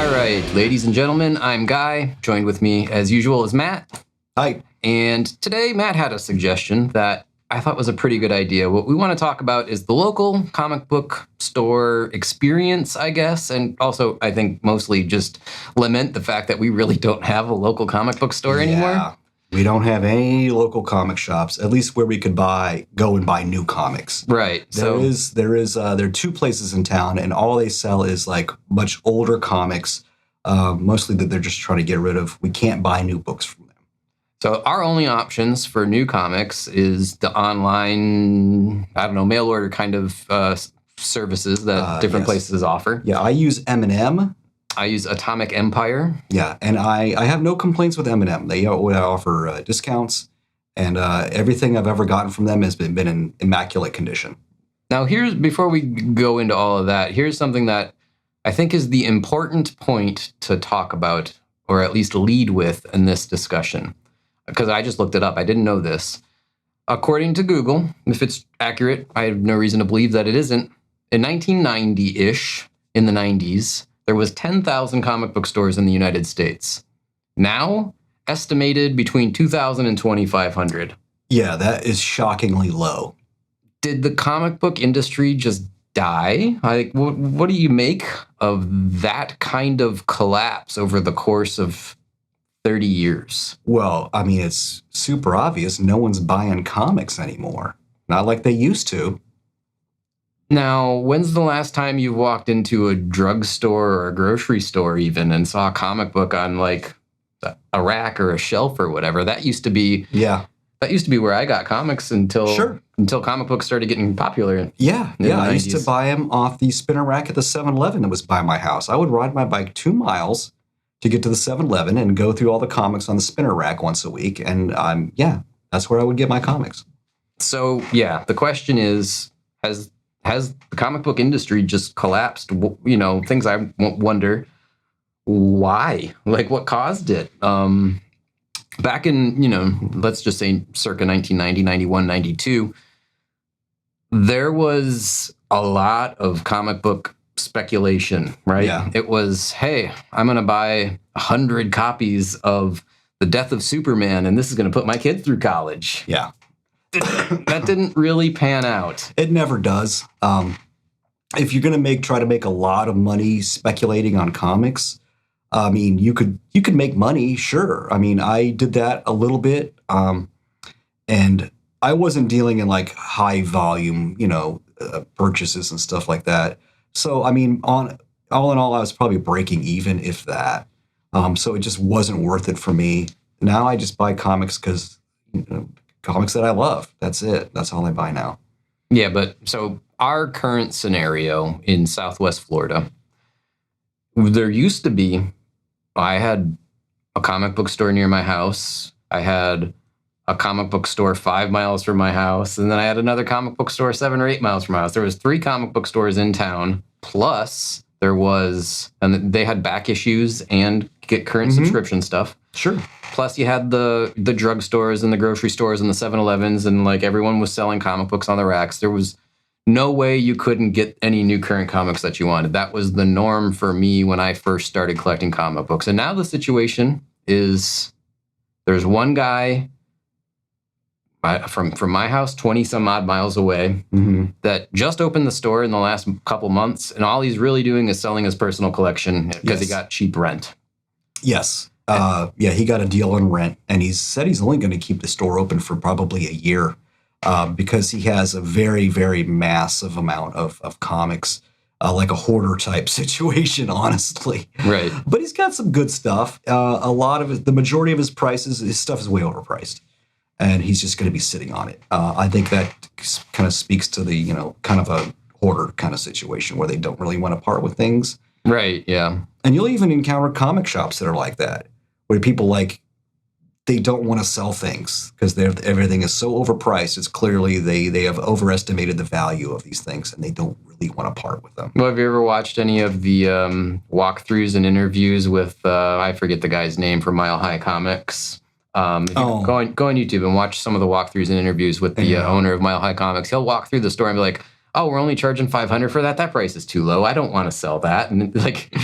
All right, ladies and gentlemen, I'm Guy. Joined with me, as usual, is Matt. Hi. And today, Matt had a suggestion that I thought was a pretty good idea. What we want to talk about is the local comic book store experience, I guess, and also, I think, mostly just lament the fact that we really don't have a local comic book store anymore. Yeah, we don't have any local comic shops, at least where we could go and buy new comics. Right. There are two places in town, and all they sell is like much older comics, mostly that they're just trying to get rid of. We can't buy new books from them. So our only options for new comics is the online, mail order kind of services that different places offer. Yeah, I use M&M. I use Atomic Empire. Yeah, and I have no complaints with M&M. They offer discounts, and everything I've ever gotten from them has been in immaculate condition. Now, before we go into all of that, here's something that I think is the important point to talk about, or at least lead with in this discussion. Because I just looked it up. I didn't know this. According to Google, if it's accurate, I have no reason to believe that it isn't. In 1990-ish, in the 90s, there was 10,000 comic book stores in the United States. Now, estimated between 2,000 and 2,500. Yeah, that is shockingly low. Did the comic book industry just die? What do you make of that kind of collapse over the course of 30 years? Well, I mean, it's super obvious. No one's buying comics anymore. Not like they used to. Now, when's the last time you walked into a drugstore or a grocery store even and saw a comic book on like a rack or a shelf or whatever? That used to be where I got comics until comic books started getting popular. Yeah. I used to 90s. buy them off the spinner rack at the 7-Eleven that was by my house. I would ride my bike 2 miles to get to the 7-Eleven and go through all the comics on the spinner rack once a week. And that's where I would get my comics. So, yeah, the question is, has the comic book industry just collapsed? Things I wonder, why? Like, what caused it? Back in, let's just say circa 1990, 91, 92, there was a lot of comic book speculation, right? Yeah. It was, hey, I'm going to buy 100 copies of The Death of Superman, and this is going to put my kids through college. Yeah. That didn't really pan out. It never does. If you're going to try to make a lot of money speculating on comics, I mean, you could make money, sure. I mean, I did that a little bit, and I wasn't dealing in like high volume, purchases and stuff like that. So, I mean, all in all, I was probably breaking even, if that. So it just wasn't worth it for me. Now I just buy comics because comics that I love. That's it. That's all I buy now. Yeah, but so our current scenario in Southwest Florida, there used to be, I had a comic book store near my house. I had a comic book store 5 miles from my house. And then I had another comic book store 7 or 8 miles from my house. There was 3 comic book stores in town. Plus and they had back issues and get current subscription stuff. Sure. Plus you had the drugstores and the grocery stores and the 7-Elevens, and like everyone was selling comic books on the racks. There was no way you couldn't get any new current comics that you wanted. That was the norm for me when I first started collecting comic books. And now the situation is there's one guy from my house, 20 some odd miles away, that just opened the store in the last couple months. And all he's really doing is selling his personal collection because he got cheap rent. Yes. He got a deal on rent, and he said he's only going to keep the store open for probably a year because he has a very, very massive amount of comics, like a hoarder type situation, honestly. Right. But he's got some good stuff. A lot of it, the majority of his stuff is way overpriced, and he's just going to be sitting on it. I think that kind of speaks to the, kind of a hoarder kind of situation where they don't really want to part with things. Right, yeah. And you'll even encounter comic shops that are like that, where people they don't want to sell things because everything is so overpriced. It's clearly they have overestimated the value of these things, and they don't really want to part with them. Well, have you ever watched any of the walkthroughs and interviews with, I forget the guy's name, from Mile High Comics? Go on YouTube and watch some of the walkthroughs and interviews with the owner of Mile High Comics. He'll walk through the store and be like, oh, we're only charging $500 for that. That price is too low. I don't want to sell that. And like,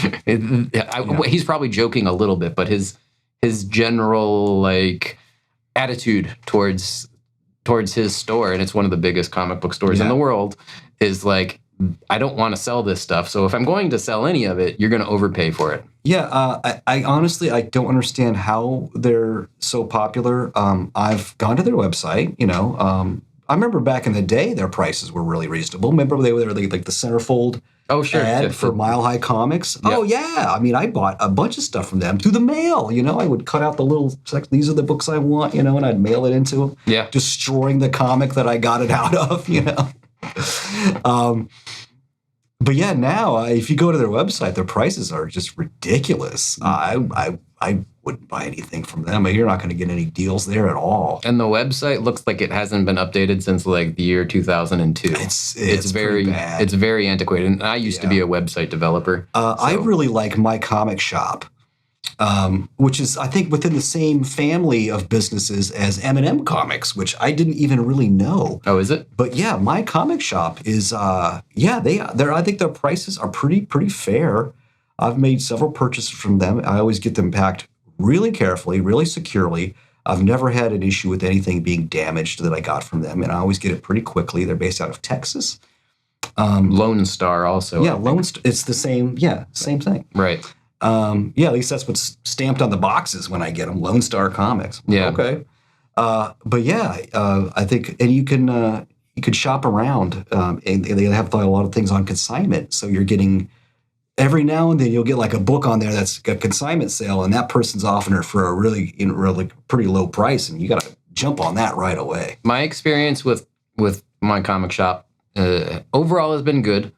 he's probably joking a little bit, but his general like attitude towards his store, and it's one of the biggest comic book stores in the world, is like, I don't want to sell this stuff. So if I'm going to sell any of it, you're going to overpay for it. Yeah, I honestly, I don't understand how they're so popular. I've gone to their website, I remember back in the day, their prices were really reasonable. Remember they were like the centerfold ad for Mile High Comics? Yeah. Oh, yeah. I mean, I bought a bunch of stuff from them through the mail. I would cut out the little section. These are the books I want, and I'd mail it into them. Yeah. Destroying the comic that I got it out of, But yeah, now if you go to their website, their prices are just ridiculous. I wouldn't buy anything from them. You're not going to get any deals there at all. And the website looks like it hasn't been updated since like the year 2002. It's very bad. It's very antiquated. And I used to be a website developer. I really like My Comic Shop, which is, I think, within the same family of businesses as M&M Comics, which I didn't even really know. Oh, is it? But yeah, My Comic Shop is, I think their prices are pretty fair. I've made several purchases from them. I always get them packed really carefully, really securely. I've never had an issue with anything being damaged that I got from them, and I always get it pretty quickly. They're based out of Texas. Lone Star also. Yeah, Lone Star. It's the same. Yeah, same thing. Right. At least that's what's stamped on the boxes when I get them. Lone Star Comics. Yeah. Okay. But yeah, I think, and you could shop around, and they have a lot of things on consignment. So you're getting, every now and then you'll get like a book on there that's got consignment sale, and that person's offering it for a really pretty low price, and you got to jump on that right away. My experience with My Comic Shop overall has been good.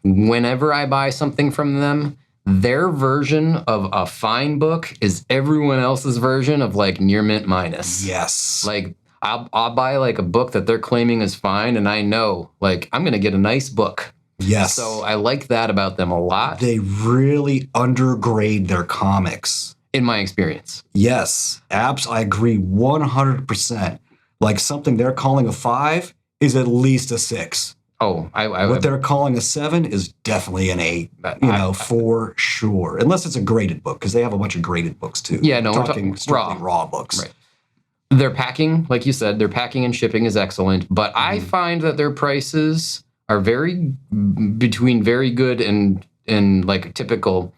Whenever I buy something from them, their version of a fine book is everyone else's version of like near mint minus. Yes. Like I'll buy like a book that they're claiming is fine, and I know like I'm going to get a nice book. Yes. So I like that about them a lot. They really undergrade their comics. In my experience. Yes. I agree 100%. Like something they're calling a 5 is at least a 6. Oh, what they're calling a 7 is definitely an 8, for sure. Unless it's a graded book, because they have a bunch of graded books too. Yeah, no, we're talking strictly raw books. Right. Their packing, like you said, their packing and shipping is excellent, but I find that their prices are between very good and like typical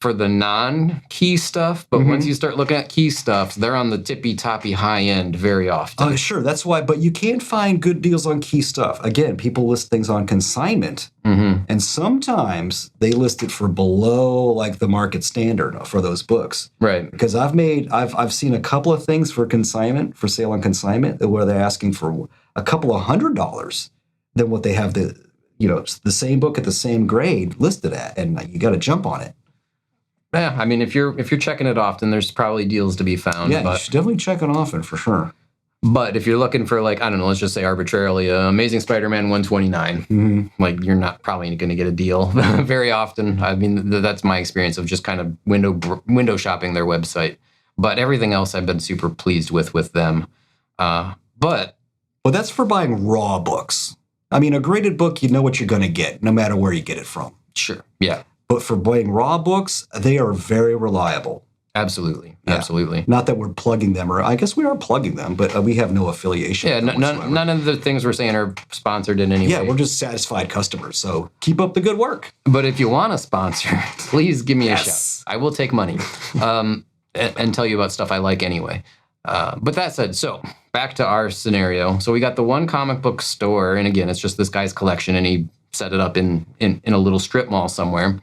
for the non-key stuff. But once you start looking at key stuff, they're on the tippy-toppy high end very often. Sure, that's why. But you can find good deals on key stuff. Again, people list things on consignment, and sometimes they list it for below like the market standard for those books. Right. Because I've seen a couple of things for sale on consignment, where they're asking for a couple of $100 than what they have the same book at the same grade listed at, and you got to jump on it. Yeah, I mean, if you're checking it often, there's probably deals to be found. Yeah, you should definitely check it often for sure. But if you're looking for like, I don't know, let's just say arbitrarily, Amazing Spider-Man 129, like you're not probably going to get a deal very often. I mean, that's my experience of just kind of window shopping their website. But everything else I've been super pleased with them. But that's for buying raw books. I mean, a graded book, you know what you're going to get, no matter where you get it from. Sure, yeah. But for buying raw books, they are very reliable. Absolutely. Yeah. Absolutely. Not that we're plugging them, or I guess we are plugging them, but we have no affiliation. Yeah, none of the things we're saying are sponsored in any way. Yeah, we're just satisfied customers. So keep up the good work. But if you want a sponsor, please give me a shout. I will take money and tell you about stuff I like anyway. But that said, so back to our scenario. So we got the one comic book store, and again, it's just this guy's collection, and he set it up in a little strip mall somewhere.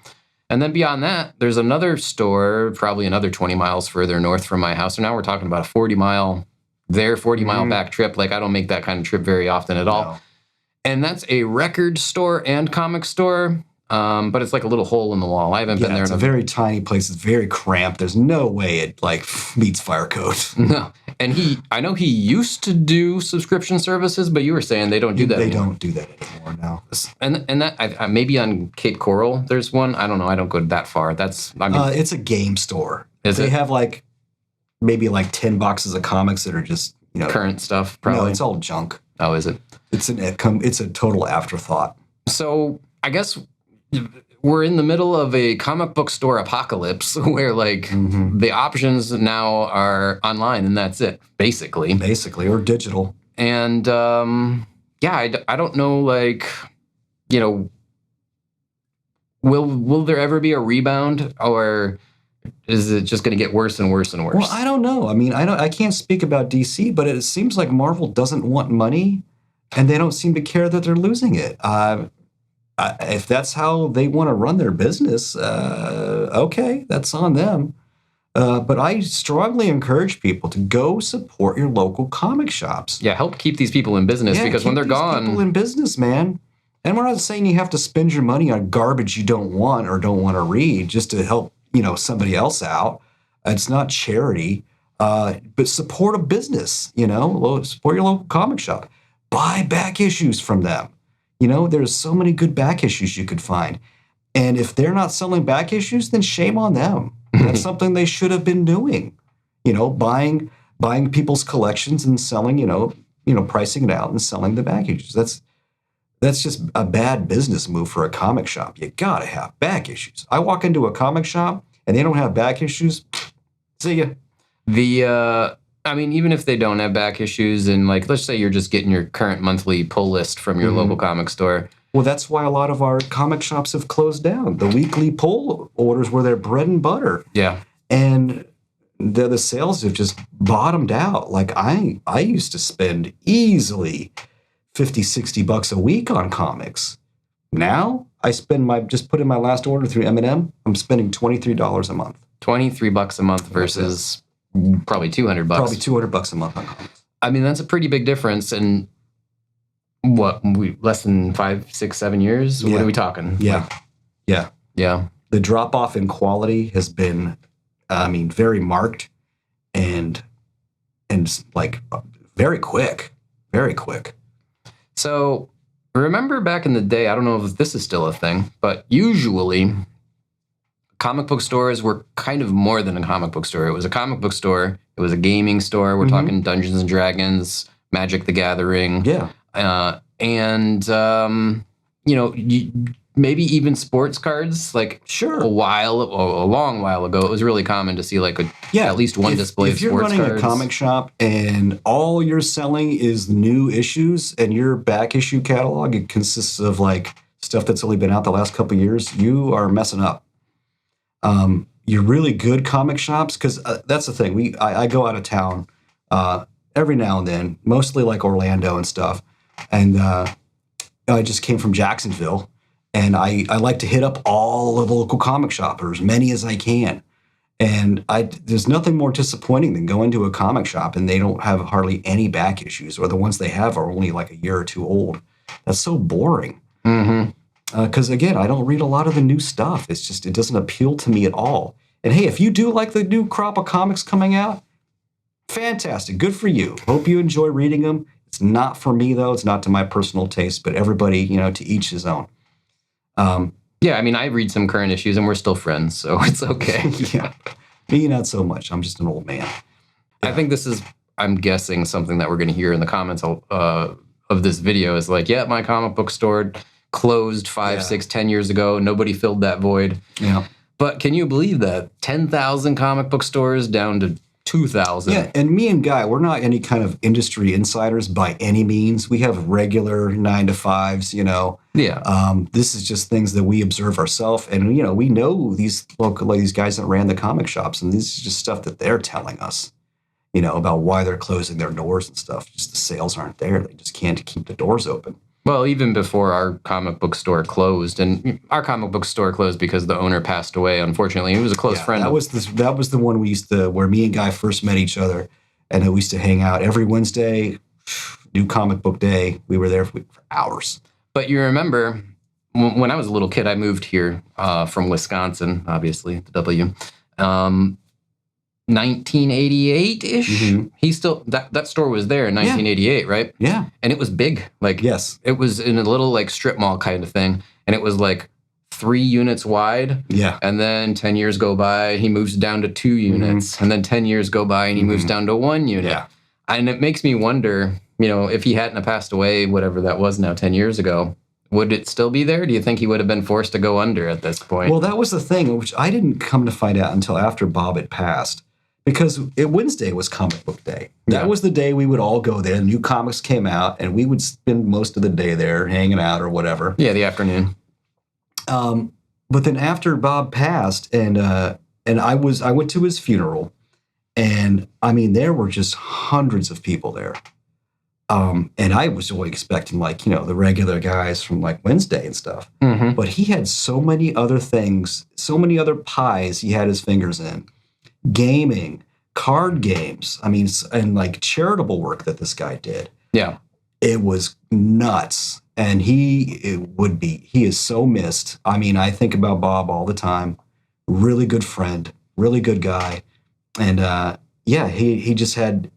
And then beyond that, there's another store, probably another 20 miles further north from my house. So now we're talking about a 40-mile back trip. Like, I don't make that kind of trip very often at all. No. And that's a record store and comic store, but it's like a little hole in the wall. I haven't been there. It's a very tiny place. It's very cramped. There's no way it like meets fire code. No. And I know he used to do subscription services, but you were saying they don't do that anymore. They don't do that anymore now. And that maybe on Cape Coral there's one. I don't know. I don't go that far. It's a game store. They have like maybe like 10 boxes of comics that are just current stuff, No, probably. it's all junk. Oh, is it? It's a total afterthought. So I guess we're in the middle of a comic book store apocalypse where like the options now are online and that's it, basically. Basically, or digital. And I don't know, like, will there ever be a rebound, or is it just going to get worse and worse and worse? Well, I don't know. I mean, I can't speak about DC, but it seems like Marvel doesn't want money, and they don't seem to care that they're losing it. If that's how they want to run their business, okay, that's on them. But I strongly encourage people to go support your local comic shops. Yeah, help keep these people in business, because when they're gone, people in business, man. And we're not saying you have to spend your money on garbage you don't want or don't want to read just to help, somebody else out. It's not charity, but support a business. Support your local comic shop. Buy back issues from them. There's so many good back issues you could find. And if they're not selling back issues, then shame on them. That's something they should have been doing. Buying people's collections and selling, pricing it out and selling the back issues. That's just a bad business move for a comic shop. You gotta have back issues. I walk into a comic shop and they don't have back issues. See ya. Even if they don't have back issues, and like, let's say you're just getting your current monthly pull list from your local comic store. Well, that's why a lot of our comic shops have closed down. The weekly pull orders were their bread and butter. Yeah. And the sales have just bottomed out. Like I used to spend easily $50-$60 a week on comics. Now I spend just put in my last order through M&M. I'm spending $23 a month. $23 a month versus probably $200. Probably $200 a month on comics. I mean, that's a pretty big difference. And less than 5, 6, 7 years? Yeah. What are we talking? Yeah. Yeah. Yeah. The drop off in quality has been, very marked and like very quick. Very quick. So remember back in the day, I don't know if this is still a thing, but usually comic book stores were kind of more than a comic book store. It was a comic book store. It was a gaming store. We're talking Dungeons and Dragons, Magic the Gathering. Yeah. Maybe even sports cards. Like, sure, a long while ago, it was really common to see at least one display of sports cards. If you're running a comic shop and all you're selling is new issues and your back issue catalog, it consists of like stuff that's only been out the last couple of years, you are messing up. You're really good comic shops, because that's the thing. I go out of town every now and then, mostly like Orlando and stuff. And I just came from Jacksonville, and I like to hit up all of the local comic shops, or as many as I can. And there's nothing more disappointing than going to a comic shop and they don't have hardly any back issues, or the ones they have are only like a year or two old. That's so boring. Because again, I don't read a lot of the new stuff. It's just, it doesn't appeal to me at all. And hey, if you do like the new crop of comics coming out, fantastic. Good for you. Hope you enjoy reading them. It's not for me, though. It's not to my personal taste, but everybody, to each his own. Yeah, I read some current issues and we're still friends, so it's okay. Yeah. Me, not so much. I'm just an old man. I think this is, I'm guessing, something that we're going to hear in the comments of this video is like, yeah, my comic book store closed 5, 6, 10 years ago. Nobody filled that void. Yeah. But can you believe that? 10,000 comic book stores down to 2,000. Yeah, and me and Guy, we're not any kind of industry insiders by any means. We have regular 9-to-5s, Yeah. This is just things that we observe ourselves. And, we know these guys that ran the comic shops, and this is just stuff that they're telling us, about why they're closing their doors and stuff. Just the sales aren't there. They just can't keep the doors open. Well, even before our comic book store closed, and our comic book store closed because the owner passed away, unfortunately. He was a close friend. That was the one where me and Guy first met each other, and we used to hang out every Wednesday, new comic book day. We were there for hours. But you remember, when I was a little kid, I moved here from Wisconsin, obviously, the W. 1988-ish. He still that store was there in 1988, right? Yeah. And it was big. Yes. It was in a little strip mall kind of thing, and it was 3 units wide. Yeah. And then 10 years go by, he moves down to 2 units, and then 10 years go by and he moves down to 1 unit. Yeah. And it makes me wonder, if he hadn't have passed away, whatever that was now, 10 years ago, would it still be there? Do you think he would have been forced to go under at this point? Well, that was the thing, which I didn't come to find out until after Bob had passed. Because Wednesday was comic book day. That was the day we would all go there. New comics came out, and we would spend most of the day there hanging out or whatever. Yeah, the afternoon. But then after Bob passed, and I went to his funeral, and I mean there were just hundreds of people there. And I was only expecting the regular guys from Wednesday and stuff. Mm-hmm. But he had so many other things, so many other pies he had his fingers in. Gaming, card games, and charitable work that this guy did. Yeah. It was nuts. And he is so missed. I think about Bob all the time. Really good friend, really good guy. And he just had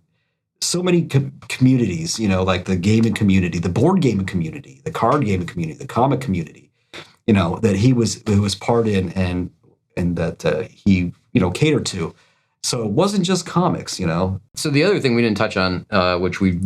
so many communities, like the gaming community, the board gaming community, the card gaming community, the comic community, that he was part in and that he catered to. So it wasn't just comics, So the other thing we didn't touch on, which we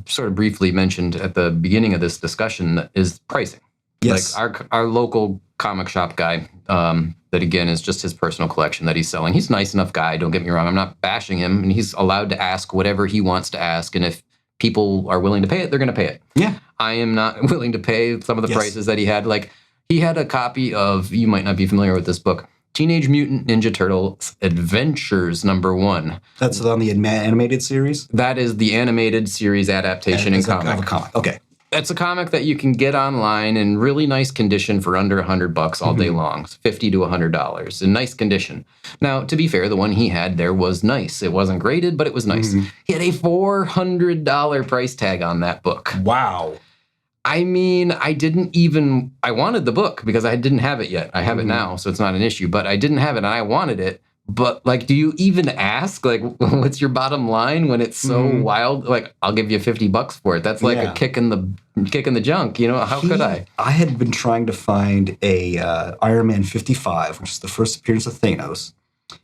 sort of briefly mentioned at the beginning of this discussion, is pricing. Yes. Our local comic shop guy, that again is just his personal collection that he's selling. He's a nice enough guy, don't get me wrong. I'm not bashing him, and he's allowed to ask whatever he wants to ask. And if people are willing to pay it, they're going to pay it. Yeah. I am not willing to pay some of the prices that he had. He had a copy of, you might not be familiar with this book, Teenage Mutant Ninja Turtles Adventures #1. That's on the animated series? That is the animated series adaptation in comic. Of a comic. Okay. It's a comic that you can get online in really nice condition for under $100 all day long. It's $50 to $100 in nice condition. Now, to be fair, the one he had there was nice. It wasn't graded, but it was nice. He had a $400 price tag on that book. Wow. I wanted the book because I didn't have it yet. I have it now, so it's not an issue, but I didn't have it and I wanted it. But do you even ask, what's your bottom line when it's so wild? I'll give you $50 for it. That's a kick in the junk. How could I? I had been trying to find a Iron Man 55, which is the first appearance of Thanos.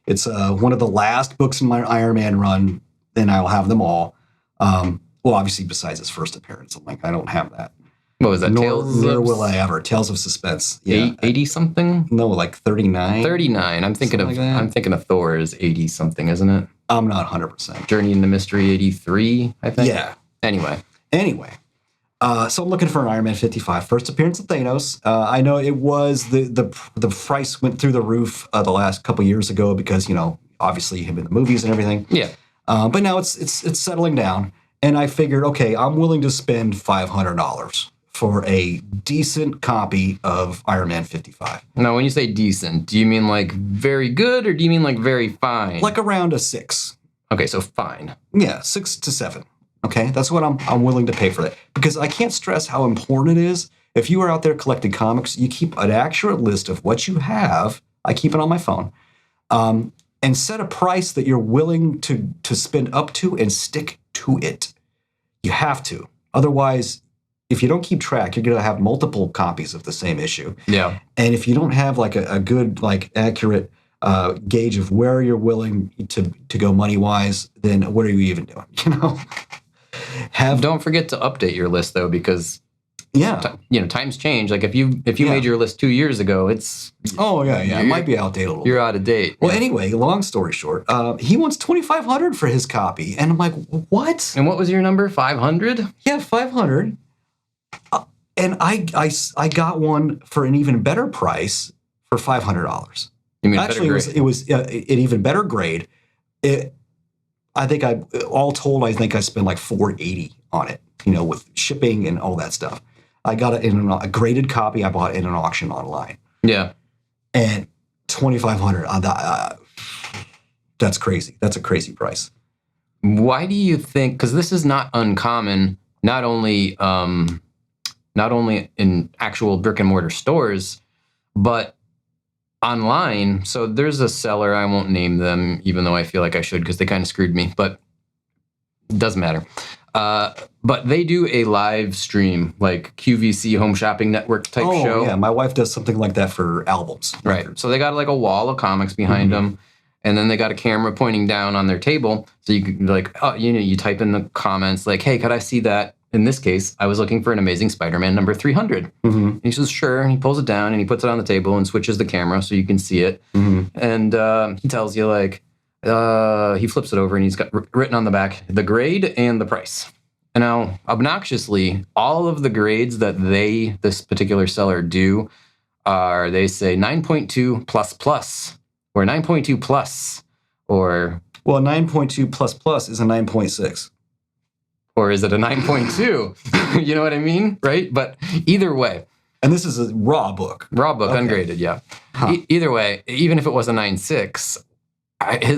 It's one of the last books in my Iron Man run, and I'll have them all. Obviously, besides his first appearance, I don't have that. What was that? Nor will I ever. Tales of Suspense. Yeah. 80 something? No, 39. 39. I'm thinking of Thor is 80 something, isn't it? I'm not 100%. Journey into Mystery 83, I think. Yeah. Anyway. So I'm looking for an Iron Man 55. First appearance of Thanos. I know it was the price went through the roof the last couple years ago because obviously him in the movies and everything. Yeah. But now it's settling down, and I figured, okay, I'm willing to spend $500 for a decent copy of Iron Man 55. Now, when you say decent, do you mean very good or do you mean very fine? Around a 6. Okay, so fine. Yeah, 6 to 7. Okay, that's what I'm willing to pay for that. Because I can't stress how important it is. If you are out there collecting comics, you keep an accurate list of what you have. I keep it on my phone. And set a price that you're willing to spend up to and stick to it. You have to. Otherwise, if you don't keep track, you're going to have multiple copies of the same issue. Yeah. And if you don't have a good, accurate gauge of where you're willing to go money-wise, then what are you even doing? Don't forget to update your list, though, because times change. If you made your list 2 years ago, it's it might be outdated a little. You're out of date. Well, anyway, long story short, he wants $2,500 for his copy, and I'm like, what? And what was your number? 500? Yeah, 500. And I got one for an even better price for $500. You mean actually it was an even better grade. I think all told I spent $480 on it. With shipping and all that stuff. I got it in a graded copy. I bought it in an auction online. Yeah. And $2,500. That's crazy. That's a crazy price. Why do you think? Because this is not uncommon. Not only in actual brick and mortar stores, but online. So there's a seller. I won't name them, even though I feel like I should, because they kind of screwed me. But it doesn't matter. But they do a live stream, QVC Home Shopping Network type show. Yeah, my wife does something like that for albums. Right. So they got a wall of comics behind them, and then they got a camera pointing down on their table, so you could like, oh, you type in the comments like, hey, could I see that? In this case, I was looking for an Amazing Spider-Man number 300. And he says, sure. And he pulls it down and he puts it on the table and switches the camera so you can see it. And he tells you like, he flips it over and he's got written on the back, the grade and the price. And now, obnoxiously, all of the grades that this particular seller do are, they say 9.2 plus plus, or 9.2 plus, or... Well, 9.2 plus plus is a 9.6. Or is it a 9.2? You know what I mean? Right? But either way. And this is a raw book. Raw book, okay. Ungraded, yeah. Either way, even if it was a 9.6,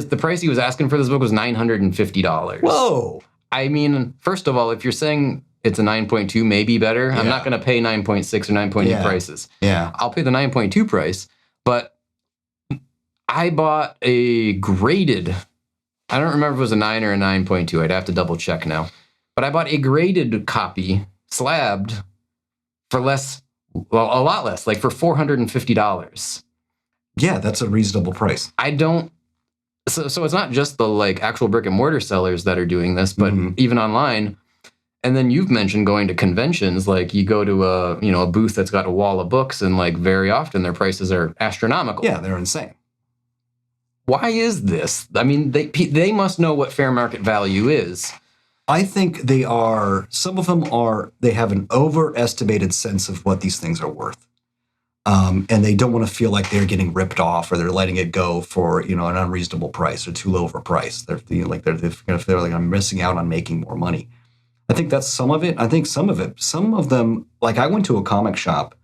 the price he was asking for this book was $950. Whoa! I mean, first of all, if you're saying it's a 9.2, maybe better, I'm not going to pay 9.6 or 9.8 prices. Yeah. I'll pay the 9.2 price, but I bought a graded, I don't remember if it was a 9 or a 9.2. I'd have to double check now. But I bought a graded copy, slabbed, for less, well, a lot less, like for $450. Yeah, that's a reasonable price. So it's not just the like actual brick and mortar sellers that are doing this, but even online. And then you've mentioned going to conventions, like you go to a booth that's got a wall of books, and like very often their prices are astronomical. Yeah, they're insane. Why is this? I mean, they must know what fair market value is. I think some of them they have an overestimated sense of what these things are worth. And they don't want to feel like they're getting ripped off or they're letting it go for, an unreasonable price or too low of a price. They're feeling like they're going to feel like I'm missing out on making more money. I think that's some of it. I think some of them, like I went to a comic shop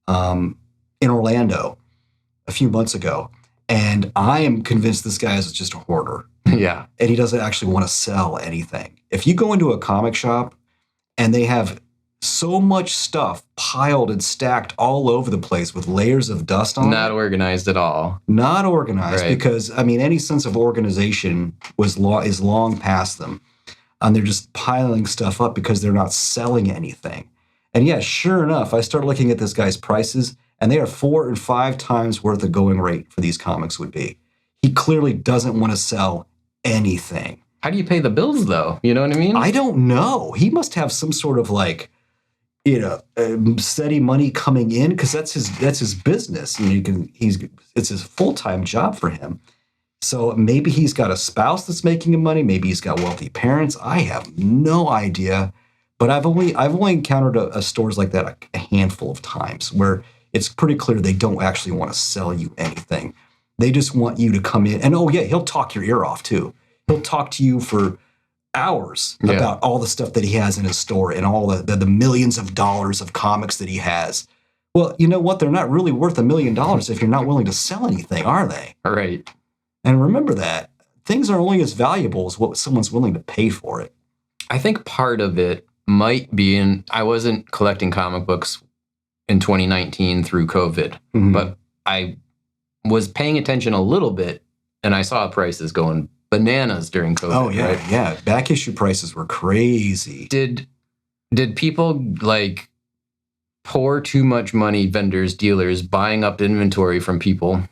in Orlando a few months ago, and I am convinced this guy is just a hoarder. Yeah. And he doesn't actually want to sell anything. If you go into a comic shop and they have so much stuff piled and stacked all over the place with layers of dust on it. Not organized at all. Not organized, right. Because, I mean, any sense of organization is long past them. And they're just piling stuff up because they're not selling anything. And yeah, sure enough, I started looking at this guy's prices, and they are 4 and 5 times worth the going rate for these comics would be. He clearly doesn't want to sell anything. How do you pay the bills, though? You know what I mean? I don't know. He must have some sort of like, steady money coming in, because that's his business. And it's his full-time job for him. So maybe he's got a spouse that's making him money. Maybe he's got wealthy parents. I have no idea. But I've only encountered a stores like that a handful of times where it's pretty clear they don't actually want to sell you anything. They just want you to come in. And oh yeah, he'll talk your ear off too. He'll talk to you for hours about all the stuff that he has in his store and all the millions of dollars of comics that he has. Well, you know what? They're not really worth $1 million if you're not willing to sell anything, are they? All right. And remember that. Things are only as valuable as what someone's willing to pay for it. I think part of it might be, and I wasn't collecting comic books in 2019 through COVID, but I was paying attention a little bit, and I saw prices going bananas during COVID. Oh yeah, right? yeah. Back issue prices were crazy. Did people like pour too much money, vendors, dealers, buying up inventory from people,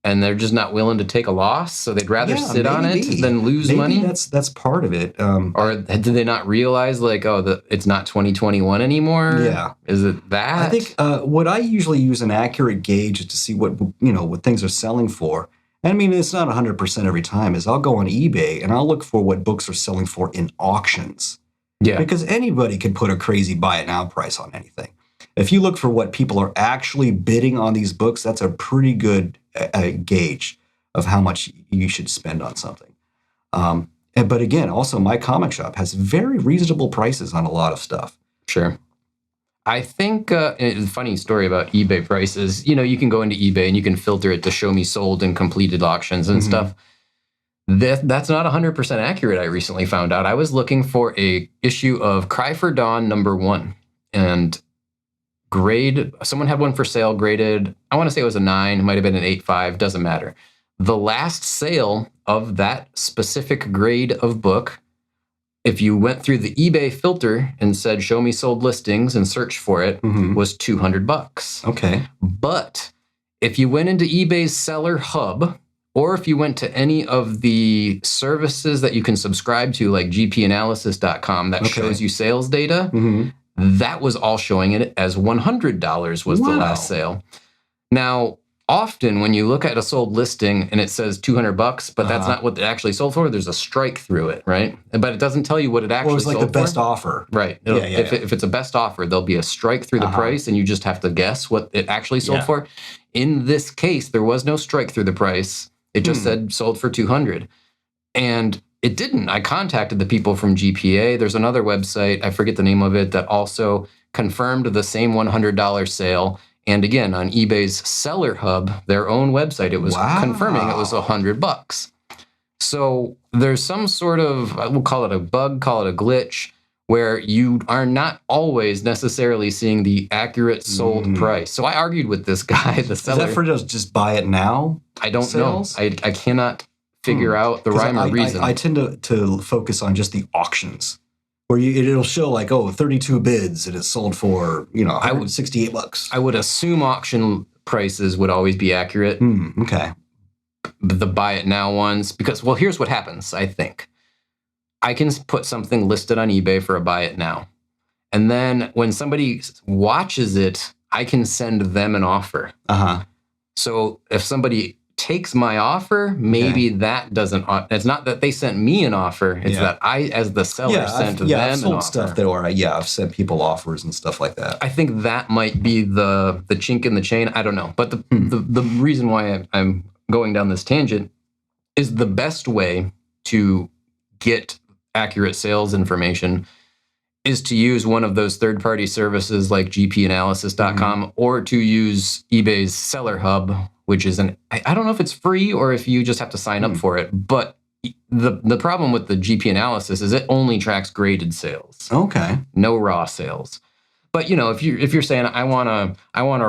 and they're just not willing to take a loss, so they'd rather sit on it than lose money? That's part of it. Or did they not realize, like, it's not 2021 anymore? Yeah. Is it that? I think what I usually use an accurate gauge to see what things are selling for. And I mean, it's not 100% every time, is I'll go on eBay and I'll look for what books are selling for in auctions. Yeah. Because anybody can put a crazy buy it now price on anything. If you look for what people are actually bidding on these books, that's a pretty good gauge of how much you should spend on something. But again, also my comic shop has very reasonable prices on a lot of stuff. Sure. I think it's a funny story about eBay prices. You can go into eBay and you can filter it to show me sold and completed auctions and stuff. That's not 100% accurate, I recently found out. I was looking for a issue of Cry for Dawn #1, and someone had one for sale graded, I want to say it was a 9, it might have been an 8.5, doesn't matter. The last sale of that specific grade of book, if you went through the eBay filter and said, show me sold listings and search for it, was $200. Okay. But if you went into eBay's seller hub Or if you went to any of the services that you can subscribe to, like gpanalysis.com, that shows you sales data, that was all showing it as $100 was the last sale. Now, often when you look at a sold listing and it says $200, but that's not what it actually sold for, there's a strike through it, right? But it doesn't tell you what it actually sold for. It was like the best offer. Right. If it's a best offer, there'll be a strike through the price, and you just have to guess what it actually sold for. In this case, there was no strike through the price. It just said sold for $200. And it didn't. I contacted the people from GPA. There's another website, I forget the name of it, that also confirmed the same $100 sale. And again, on eBay's Seller Hub, their own website, it was confirming it was $100. So there's some sort of, we'll call it a bug, call it a glitch, where you are not always necessarily seeing the accurate sold price. So I argued with this guy, the seller. Is that for just buy it now? I don't know. I cannot figure out the rhyme or reason. I tend to focus on just the auctions, where it'll show like, 32 bids and it's sold for, $168. I would assume auction prices would always be accurate. Okay. The buy it now ones, because, well, here's what happens, I think. I can put something listed on eBay for a buy it now. And then when somebody watches it, I can send them an offer. So if somebody takes my offer, maybe that doesn't, it's not that they sent me an offer, it's that I, as the seller, sent them I've sold an offer. Stuff that, or I've sent people offers and stuff like that. I think that might be the chink in the chain. I don't know. But the reason why I'm going down this tangent is the best way to get accurate sales information is to use one of those third-party services like gpanalysis.com or to use eBay's Seller Hub, which is I don't know if it's free or if you just have to sign up for it, but the problem with the GP analysis is it only tracks graded sales. Okay. No raw sales. But if you're saying I want a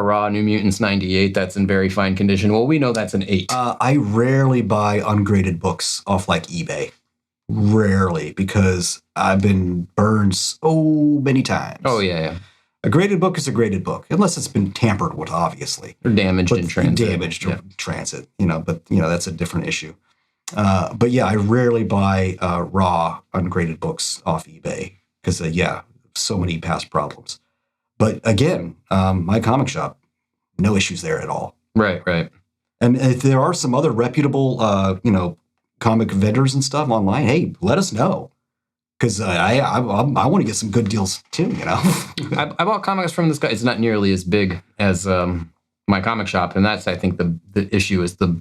raw New Mutants 98 that's in very fine condition, well, we know that's an 8. I rarely buy ungraded books off like eBay. Rarely, because I've been burned so many times. Oh yeah. A graded book is a graded book, unless it's been tampered with, obviously. Or damaged in transit. Damaged in transit, but that's a different issue. But yeah, I rarely buy raw ungraded books off eBay because so many past problems. But again, my comic shop, no issues there at all. Right. And if there are some other reputable, comic vendors and stuff online, hey, let us know. Because I want to get some good deals too, I bought comics from this guy. It's not nearly as big as my comic shop, and that's, I think, the issue is the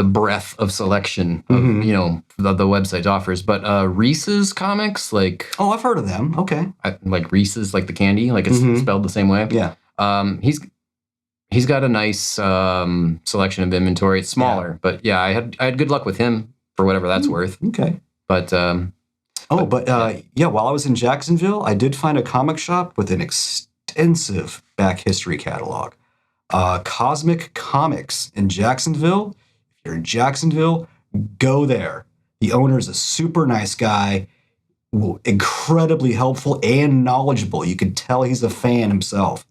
breadth of selection of the website offers. But Reese's Comics, like I've heard of them. Okay, like Reese's, like the candy, like it's spelled the same way. Yeah. He's got a nice selection of inventory. It's smaller, but I had good luck with him for whatever that's worth. Okay, but. While I was in Jacksonville, I did find a comic shop with an extensive back history catalog. Cosmic Comics in Jacksonville. If you're in Jacksonville, go there. The owner is a super nice guy, incredibly helpful and knowledgeable. You can tell he's a fan himself.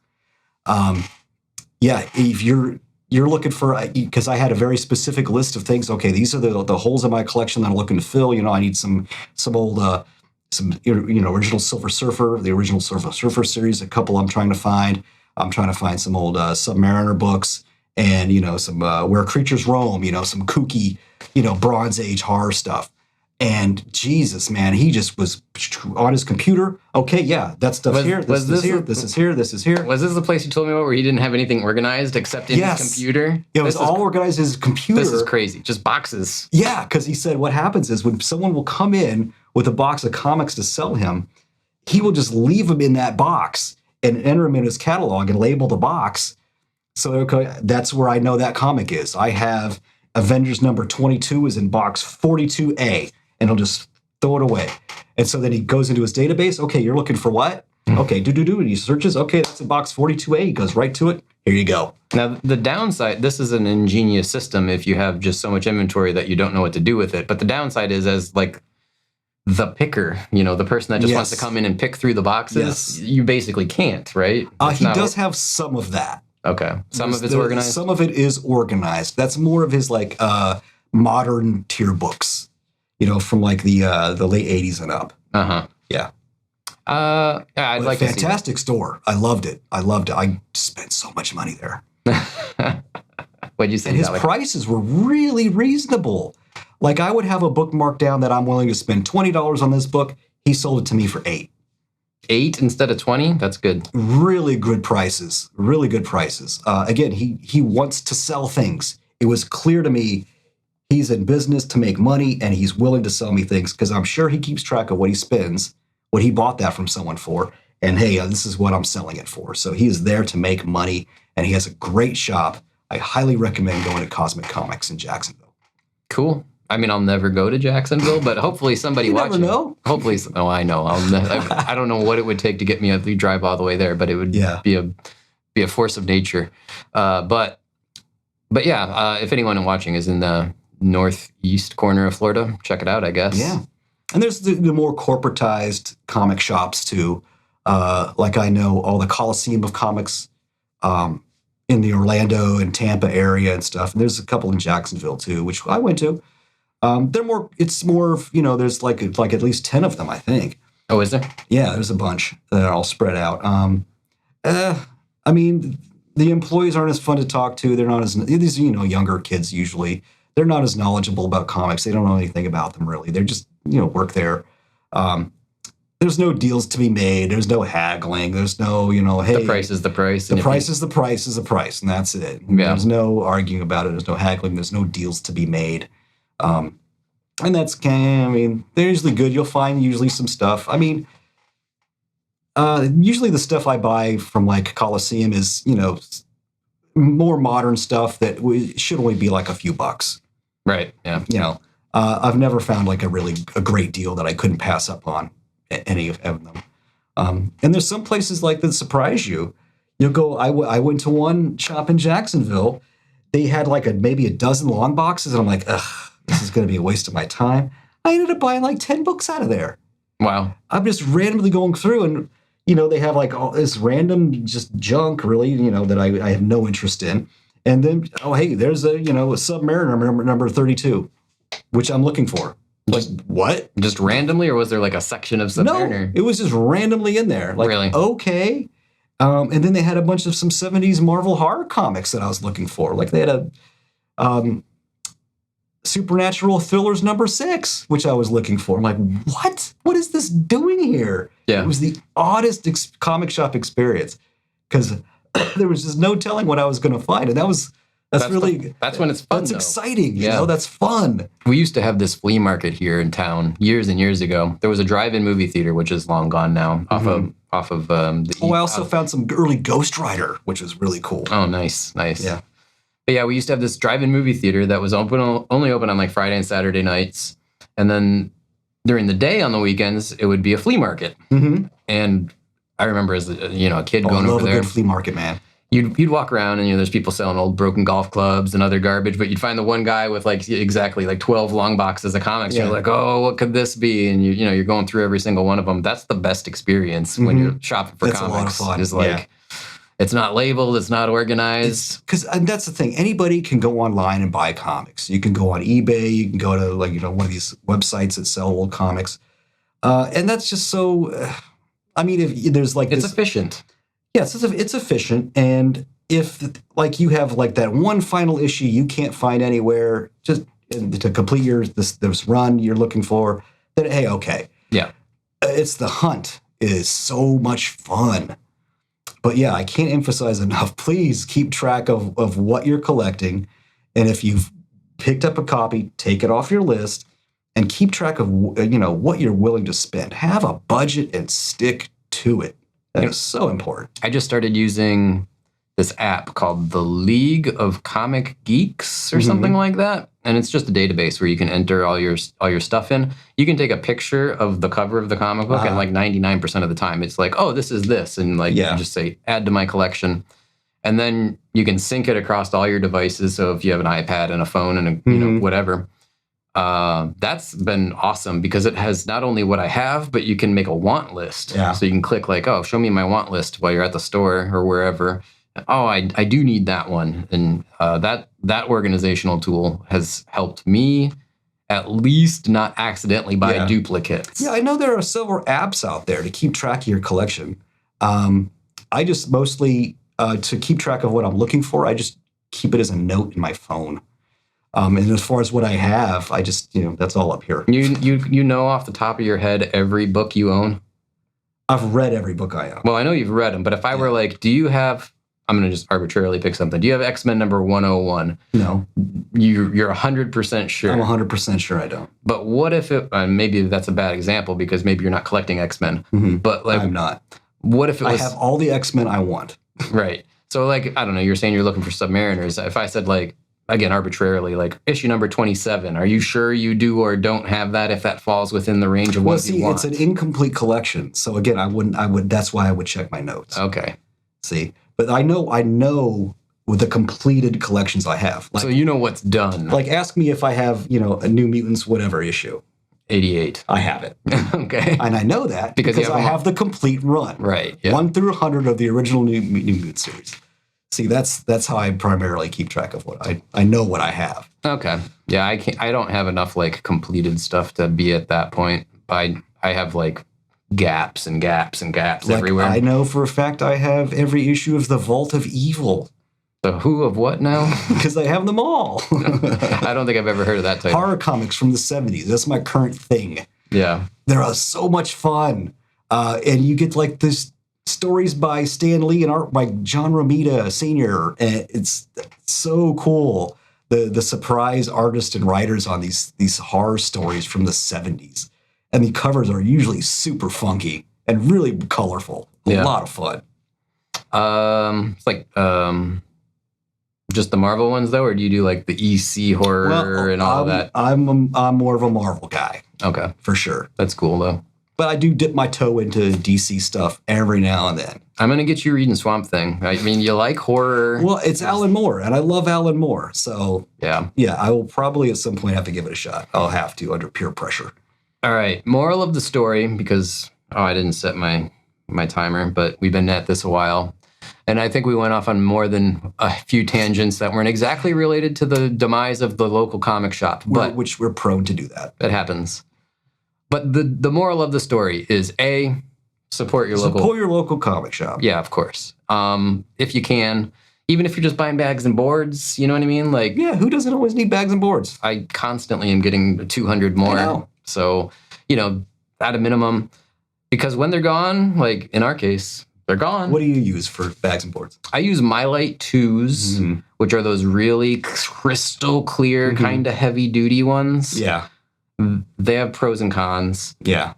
If you're looking for, because I had a very specific list of things. Okay, these are the holes in my collection that I'm looking to fill. I need some old, original Silver Surfer, the original Silver Surfer series. A couple I'm trying to find. I'm trying to find some old Submariner books and some Where Creatures Roam. Some kooky, Bronze Age horror stuff. And Jesus, man, he just was on his computer. Okay, that stuff's here. This is here. This is here. This is here. Was this the place you told me about where he didn't have anything organized except in his computer? Yeah, it was all organized in his computer. This is crazy. Just boxes. Yeah, because he said what happens is when someone will come in with a box of comics to sell him, he will just leave them in that box and enter them in his catalog and label the box. So that's where I know that comic is. I have Avengers number 22 is in box 42A. And he'll just throw it away. And so then he goes into his database. Okay, you're looking for what? Okay, and he searches. Okay, that's in box 42A. He goes right to it. Here you go. Now, the downside, this is an ingenious system if you have just so much inventory that you don't know what to do with it. But the downside is as like the picker, the person that just wants to come in and pick through the boxes, you basically can't, right? He does have some of that. Okay. Some of it's organized? Some of it is organized. That's more of his like modern tier books, from like the late 80s and up. Uh-huh. Yeah. Yeah, I'd like to see fantastic store. I loved it. I spent so much money there. What'd you say? And his prices were really reasonable. Like I would have a book marked down that I'm willing to spend $20 on this book. He sold it to me for $8. 8 instead of 20? That's good. Really good prices. Really good prices. Again, he wants to sell things. It was clear to me he's in business to make money and he's willing to sell me things because I'm sure he keeps track of what he spends, what he bought that from someone for, and hey, this is what I'm selling it for. So he is there to make money and he has a great shop. I highly recommend going to Cosmic Comics in Jacksonville. Cool. I mean, I'll never go to Jacksonville, but hopefully somebody watching. You never know. Hopefully, I know. I don't know what it would take to get me to drive all the way there, but it would be a force of nature. But yeah, if anyone watching is in the northeast corner of Florida, check it out, I guess. Yeah, and there's the more corporatized comic shops too. Like I know all the Coliseum of Comics in the Orlando and Tampa area and stuff. And there's a couple in Jacksonville too, which I went to. It's more, there's like at least 10 of them, I think. Oh, is there? Yeah, there's a bunch that are all spread out. I mean, the employees aren't as fun to talk to. They're not these, younger kids usually. They're not as knowledgeable about comics. They don't know anything about them really. They're just, work there. There's no deals to be made. There's no haggling. There's no, hey. The price is the price. The price is the price is the price, and that's it. Yeah. There's no arguing about it. There's no haggling. There's no deals to be made. And that's they're usually good. You'll find usually some stuff. I mean, usually the stuff I buy from like Coliseum is, more modern stuff that should only be like a few bucks. Right. Yeah. I've never found like a great deal that I couldn't pass up on any of them. And there's some places like that surprise you. You'll go, I went to one shop in Jacksonville. They had like maybe a dozen long boxes. And I'm like, ugh, this is going to be a waste of my time. I ended up buying like 10 books out of there. Wow. I'm just randomly going through and, they have like all this random just junk really, that I have no interest in. And then, oh, hey, there's a Submariner number 32, which I'm looking for. Like, what? Just randomly, or was there like a section of Submariner? No, it was just randomly in there. Like, really? Okay. And then they had a bunch of some 70s Marvel horror comics that I was looking for. Like they had a Supernatural Thrillers number 6, which I was looking for. I'm like, what? What is this doing here? Yeah. It was the oddest comic shop experience because there was just no telling what I was going to find. And that's when it's fun. That's exciting. That's fun. We used to have this flea market here in town years and years ago. There was a drive-in movie theater, which is long gone now, off of the. I also found some early Ghost Rider, which was really cool. Oh, nice. Yeah. But yeah, we used to have this drive-in movie theater that was only open on like Friday and Saturday nights. And then during the day on the weekends, it would be a flea market. Mm-hmm. And I remember as a kid going over there. I love a good flea market, man. You'd walk around and there's people selling old broken golf clubs and other garbage, but you'd find the one guy with like 12 long boxes of comics. Yeah. You're like, oh, what could this be? And you're going through every single one of them. That's the best experience when you're shopping for comics. A lot of fun. Is like, it's not labeled, it's not organized. And that's the thing. Anybody can go online and buy comics. You can go on eBay. You can go to one of these websites that sell old comics. And that's just so. If there's like it's efficient. Yes, it's efficient. And if like you have like that one final issue you can't find anywhere, just to complete this run you're looking for, then hey, okay. Yeah. It's the hunt. It is so much fun. But yeah, I can't emphasize enough. Please keep track of what you're collecting. And if you've picked up a copy, take it off your list and keep track of what you're willing to spend. Have a budget and stick to it. That is so important. I just started using this app called the League of Comic Geeks or something like that. And it's just a database where you can enter all your stuff in. You can take a picture of the cover of the comic book and like 99% of the time it's like, oh, this is this. And like you just say, add to my collection. And then you can sync it across all your devices. So if you have an iPad and a phone and whatever, that's been awesome because it has not only what I have, but you can make a want list. Yeah. So you can click like, oh, show me my want list while you're at the store or wherever. oh, I do need that one. And that organizational tool has helped me at least not accidentally buy Yeah. duplicates. Yeah, I know there are several apps out there to keep track of your collection. I just mostly, to keep track of what I'm looking for, I just keep it as a note in my phone. And as far as what I have, I just, that's all up here. You know off the top of your head every book you own? I've read every book I own. Well, I know you've read them, but if I were like, do you have, I'm going to just arbitrarily pick something. Do you have X-Men number 101? No. You're 100% sure. I'm 100% sure I don't. But what if it, maybe that's a bad example because maybe you're not collecting X-Men. Mhm. But like, I'm not. what if it was. I have all the X-Men I want. Right. So like, I don't know, you're saying you're looking for Submariners. If I said like, again, arbitrarily, like issue number 27, are you sure you do or don't have that if that falls within the range of what you want? It's an incomplete collection. So again, I would, that's why I would check my notes. Okay. See, but I know with the completed collections I have. Like, so you know what's done. Like ask me if I have, a New Mutants, whatever issue. 88. I have it. Okay. And I know that because I have the complete run. Right. Yeah. 1 through 100 of the original New Mutant series. See, that's how I primarily keep track of what I know what I have. Okay. Yeah, I don't have enough like completed stuff to be at that point. I have like gaps and gaps and gaps Like, everywhere. I know for a fact I have every issue of the Vault of Evil. The who of what now? Because I have them all. I don't think I've ever heard of that title. Horror comics from the 70s. That's my current thing. Yeah. They're so much fun. And you get like this stories by Stan Lee and art by John Romita Sr. And it's so cool. The surprise artists and writers on these horror stories from the 70s. And the covers are usually super funky and really colorful. A lot of fun. It's like just the Marvel ones though, or do you do like the EC horror and all of that? I'm more of a Marvel guy. Okay. For sure. That's cool though. But I do dip my toe into DC stuff every now and then. I'm going to get you reading Swamp Thing. I mean, you like horror. Well, it's Alan Moore, and I love Alan Moore. So, yeah, I will probably at some point have to give it a shot. I'll have to under peer pressure. All right. Moral of the story, because, I didn't set my timer, but we've been at this a while. And I think we went off on more than a few tangents that weren't exactly related to the demise of the local comic shop. Which we're prone to do that. It happens. But the moral of the story is A, support your local comic shop. Yeah, of course. If you can, even if you're just buying bags and boards, you know what I mean? Like, yeah, who doesn't always need bags and boards? I constantly am getting 200 more. I know. So, at a minimum, because when they're gone, like in our case, they're gone. What do you use for bags and boards? I use Mylite 2s, which are those really crystal clear, kind of heavy duty ones. Yeah. They have pros and cons. Yeah.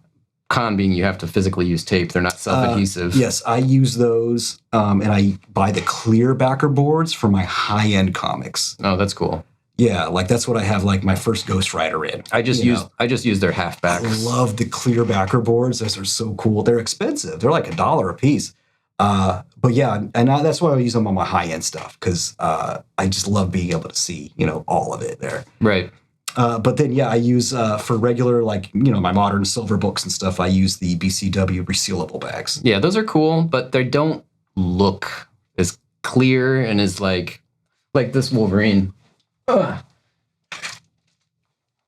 Con being you have to physically use tape. They're not self-adhesive. Yes, I use those, and I buy the clear backer boards for my high-end comics. Oh, that's cool. Yeah, like that's what I have like my first Ghost Rider in. I just use their halfbacks. I love the clear backer boards. Those are so cool. They're expensive. They're like $1 a piece. But yeah, and that's why I use them on my high-end stuff because I just love being able to see, all of it there. Right. But then, I use for regular, like, my modern silver books and stuff, I use the BCW resealable bags. Yeah, those are cool, but they don't look as clear and as like this Wolverine. Ugh.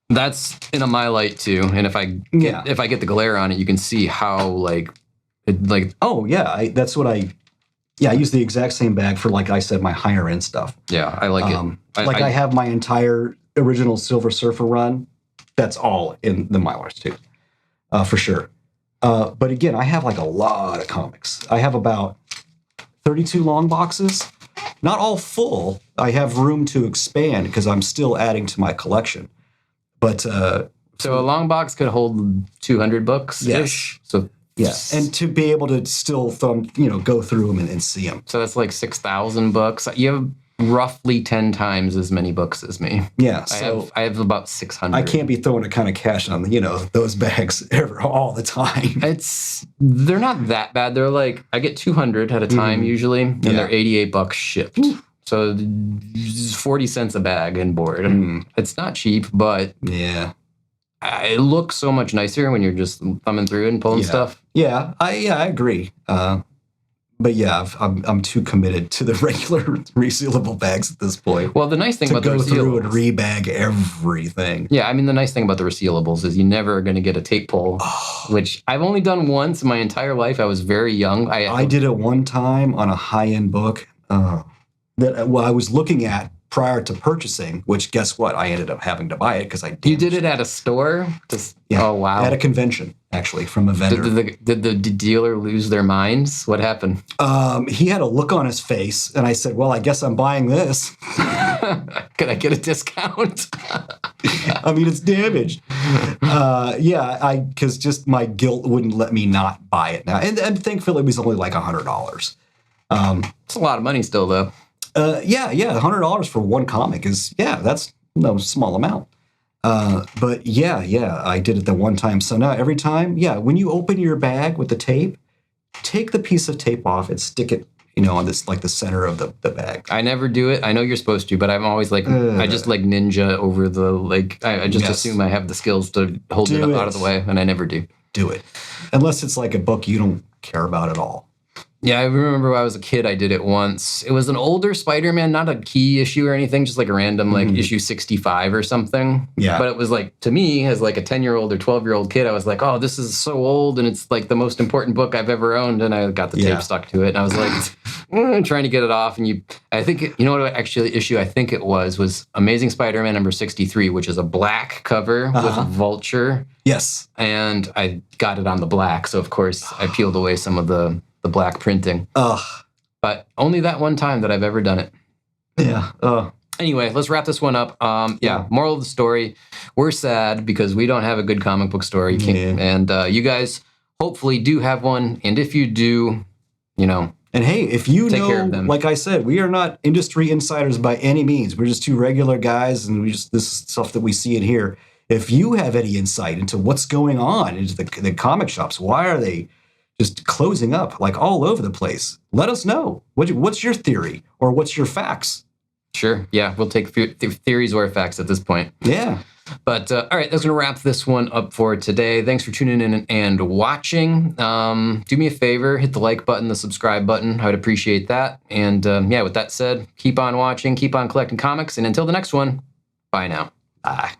That's in a Mylite too, and if I get the glare on it, you can see how Oh yeah, that's what I use the exact same bag for, like I said, my higher end stuff. Yeah, I like it. I have my entire original Silver Surfer run. That's all in the Mylars too, for sure. But again, I have like a lot of comics. I have about 32 long boxes. Not all full. I have room to expand because I'm still adding to my collection. But so a long box could hold 200 books. Yes. So yes, and to be able to still go through them and see them. So that's like 6,000 books. You have roughly 10 times as many books as me. Yeah, so I have about 600. I can't be throwing a kind of cash on those bags all the time. They're not that bad. They're like I get 200 at a time usually, and they're $88 shipped. So 40 cents a bag and board. It's not cheap, but yeah, it looks so much nicer when you're just thumbing through it and pulling stuff. Yeah, I agree. But yeah, I'm too committed to the regular resealable bags at this point. Well, the nice thing to about the go through and resealables, rebag everything. yeah, I mean, the nice thing about the resealables is you never are going to get a tape pull, which I've only done once in my entire life. I was very young. I did it one time on a high-end book that I was looking at prior to purchasing, which guess what? I ended up having to buy it because You did it at a store? Yeah, oh, wow. At a convention, actually, from a vendor. Did the dealer lose their minds? What happened? He had a look on his face, and I said, well, I guess I'm buying this. Could I get a discount? I mean, it's damaged. Because just my guilt wouldn't let me not buy it now. And thankfully, it was only like $100. It's a lot of money still, though. $100 for one comic that's no small amount. But I did it the one time. So now every time, when you open your bag with the tape, take the piece of tape off and stick it, on this, like the center of the bag. I never do it. I know you're supposed to, but I'm always like, I just like ninja over the, like, I just assume I have the skills to hold it out of the way, and I never do. Do it. Unless it's like a book you don't care about at all. Yeah, I remember when I was a kid, I did it once. It was an older Spider-Man, not a key issue or anything, just like a random, like, issue 65 or something. Yeah. But it was like, to me, as like a 10-year-old or 12-year-old kid, I was like, oh, this is so old, and it's like the most important book I've ever owned, and I got the tape stuck to it, and I was like, trying to get it off, and I think, you know what actually issue I think it was Amazing Spider-Man number 63, which is a black cover with Vulture. Yes. And I got it on the black, so of course I peeled away some of the black printing. But only that one time that I've ever done it. Yeah. Anyway, let's wrap this one up. Moral of the story, we're sad because we don't have a good comic book store. And you guys hopefully do have one. And if you do, And hey, if you take know, care of them. Like I said, we are not industry insiders by any means. We're just two regular guys, and this is stuff that we see and hear. If you have any insight into what's going on into the comic shops, why are they just closing up like all over the place? Let us know. What's your theory, or what's your facts? Sure. Yeah, we'll take theories or facts at this point. Yeah. But all right, that's going to wrap this one up for today. Thanks for tuning in and watching. Do me a favor, hit the like button, the subscribe button. I would appreciate that. And with that said, keep on watching, keep on collecting comics. And until the next one, bye now. Bye.